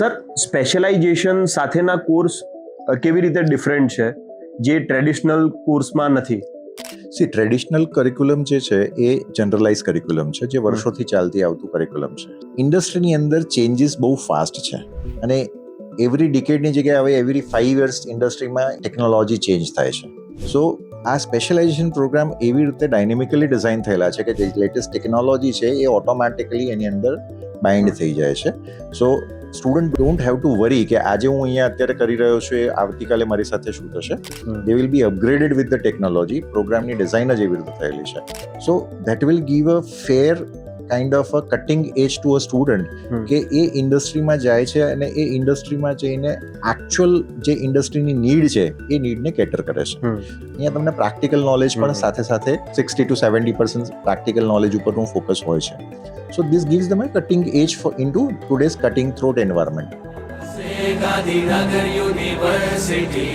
Sir, specialisation સાથેના course કેવી રીતે ડિફરન્ટ છે જે ટ્રેડિશનલ કોર્સમાં નથી? ટ્રેડિશનલ કરિક્યુલમ જે છે એ જનરલાઇઝ કરિક્યુલમ છે, જે વર્ષોથી ચાલતી આવતું કરિક્યુલમ છે. ઇન્ડસ્ટ્રીની અંદર ચેન્જીસ બહુ ફાસ્ટ છે અને એવરી ડિકેડની જગ્યાએ હવે એવરી 5 years ઇન્ડસ્ટ્રીમાં ટેકનોલોજી ચેન્જ થાય છે. સો આ સ્પેશિયલાઇઝેશન પ્રોગ્રામ એવી રીતે ડાયનેમિકલી ડિઝાઇન થયેલા છે કે જે લેટેસ્ટ ટેકનોલોજી છે એ ઓટોમેટિકલી એની અંદર બાઇન્ડ થઈ જાય છે. So student don't have to worry કે આજે હું અહીંયા અત્યારે કરી રહ્યો છું એ આવતીકાલે મારી સાથે શું થશે. They will be upgraded with the technology. પ્રોગ્રામની ડિઝાઇન જ એવી રીતે થયેલી છે. So that will give a fair kind of a cutting age to a student કે એ ઇન્ડસ્ટ્રીમાં જાય છે અને એ ઇન્ડસ્ટ્રીમાં જઈને એકચ્યુઅલ જે ઇન્ડસ્ટ્રીની નીડ છે એ નીડને કેટર કરે છે. અહીંયા તમને પ્રેક્ટિકલ નોલેજ પણ સાથે સાથે 60 to 70% પ્રેક્ટિકલ નોલેજ ઉપરનું ફોકસ હોય છે. So this gives them a cutting edge into today's cutting throat environment. Gandhinagar University.